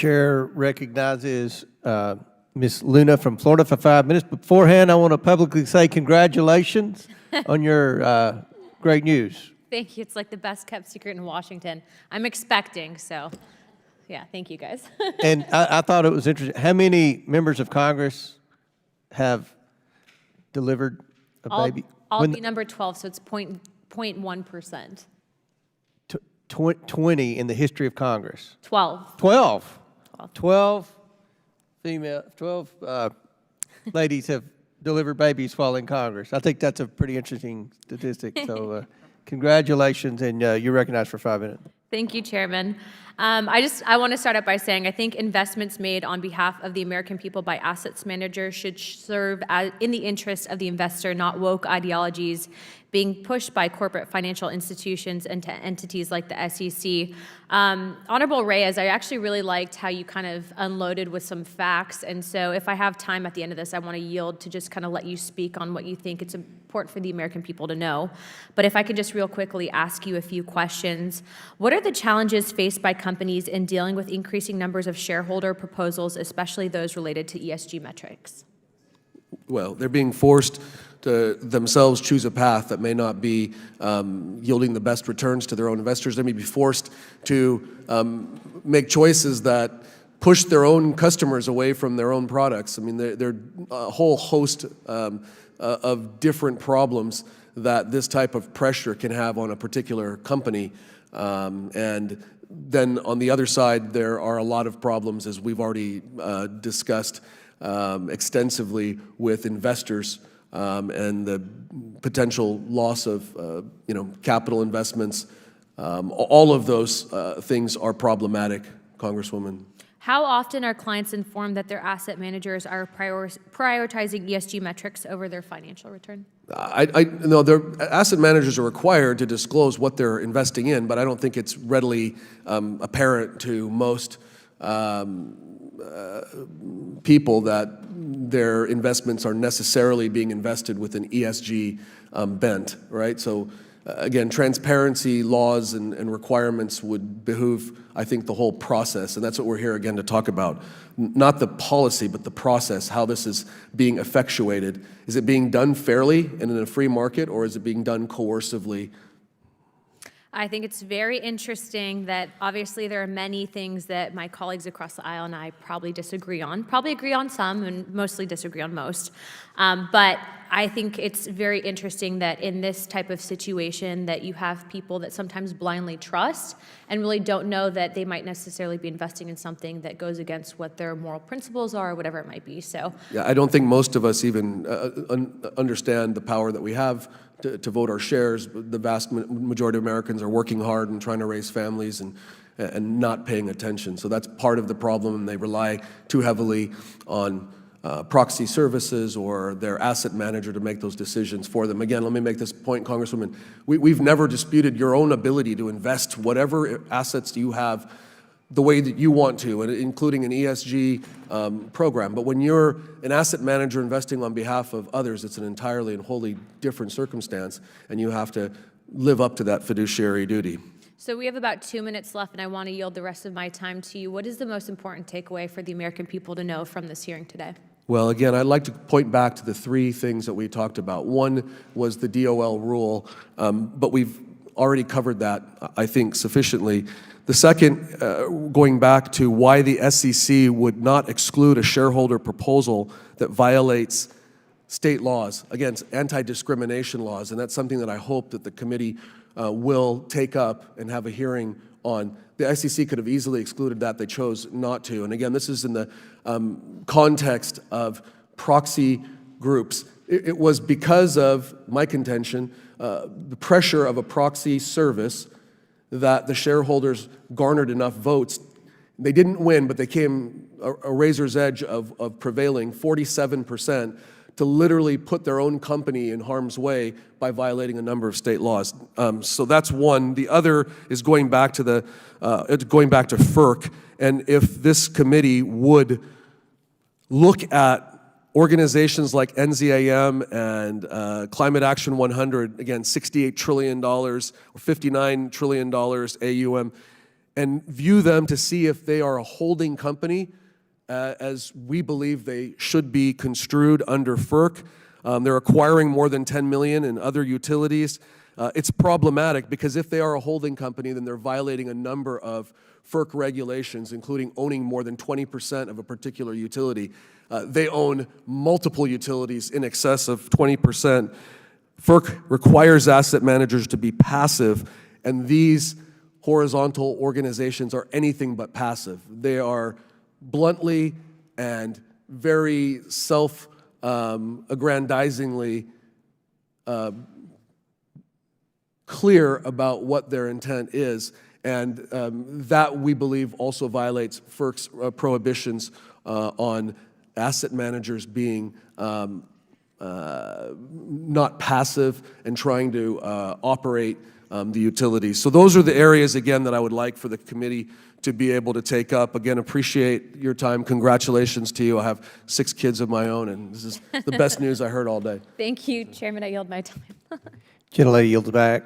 Chair recognizes Ms. Luna from Florida for 5 minutes. Beforehand, I want to publicly say congratulations on your great news. Thank you. It's like the best kept secret in Washington. I'm expecting, so yeah, thank you guys. And I thought it was interesting. How many members of Congress have delivered a baby? I'll be number 12, so it's 0.1%. 20 in the history of Congress. 12. 12. 12 female, 12 ladies have delivered babies while in Congress. I think that's a pretty interesting statistic. So congratulations, and you're recognized for 5 minutes. Thank you, Chairman. I want to start out by saying I think investments made on behalf of the American people by assets managers should serve in the interest of the investor, not woke ideologies being pushed by corporate financial institutions and to entities like the SEC. Honorable Reyes, I actually really liked how you kind of unloaded with some facts, and so if I have time at the end of this, I want to yield to just kind of let you speak on what you think it's important for the American people to know. But if I could just real quickly ask you a few questions. What are the challenges faced by companies in dealing with increasing numbers of shareholder proposals, especially those related to ESG metrics? Well, they're being forced to themselves choose a path that may not be yielding the best returns to their own investors. They may be forced to make choices that push their own customers away from their own products. I mean, there are a whole host of different problems that this type of pressure can have on a particular company. And then on the other side, there are a lot of problems, as we've already discussed extensively, with investors and the potential loss of capital investments. All of those things are problematic, Congresswoman. How often are clients informed that their asset managers are prioritizing ESG metrics over their financial return? No, their asset managers are required to disclose what they're investing in, but I don't think it's readily apparent to most people that their investments are necessarily being invested with an ESG bent, right? So again, transparency laws and requirements would behoove, I think, the whole process, and that's what we're here again to talk about. Not the policy, but the process, how this is being effectuated. Is it being done fairly and in a free market, or is it being done coercively? I think it's very interesting that obviously there are many things that my colleagues across the aisle and I probably disagree on. Probably agree on some and mostly disagree on most. But I think it's very interesting that in this type of situation that you have people that sometimes blindly trust and really don't know that they might necessarily be investing in something that goes against what their moral principles are or whatever it might be. So yeah, I don't think most of us even understand the power that we have to vote our shares. The vast majority of Americans are working hard and trying to raise families and not paying attention. So that's part of the problem, and they rely too heavily on proxy services or their asset manager to make those decisions for them. Again, let me make this point, Congresswoman. We've never disputed your own ability to invest whatever assets you have the way that you want to, including an ESG program. But when you're an asset manager investing on behalf of others, it's an entirely and wholly different circumstance, and you have to live up to that fiduciary duty. So we have about 2 minutes left, and I want to yield the rest of my time to you. What is the most important takeaway for the American people to know from this hearing today? Well, again, I'd like to point back to the three things that we talked about. One was the DOL rule, but we've already covered that, I think, sufficiently. The second, going back to why the SEC would not exclude a shareholder proposal that violates state laws, against anti-discrimination laws, and that's something that I hope that the committee will take up and have a hearing on. The SEC could have easily excluded that. They chose not to. And again, this is in the context of proxy groups. It was because of, my contention, the pressure of a proxy service that the shareholders garnered enough votes. They didn't win, but they came a razor's edge of prevailing, 47%, to literally put their own company in harm's way by violating a number of state laws. So that's one. The other is going back to FERC, and if this committee would look at organizations like NZAM and Climate Action 100, again, $68 trillion or $59 trillion AUM, and view them to see if they are a holding company, as we believe they should be construed under FERC. They're acquiring more than $10 million in other utilities. It's problematic because if they are a holding company, then they're violating a number of FERC regulations, including owning more than 20% of a particular utility. They own multiple utilities in excess of 20%. FERC requires asset managers to be passive, and these horizontal organizations are anything but passive. They are bluntly and very self-aggrandizingly clear about what their intent is, and that, we believe, also violates FERC's prohibitions on asset managers being not passive and trying to operate the utilities. So those are the areas, again, that I would like for the committee to be able to take up. Again, appreciate your time. Congratulations to you. I have 6 kids of my own, and this is the best news I heard all day. Thank you, Chairman. I yield my time. Gentlelady yields back.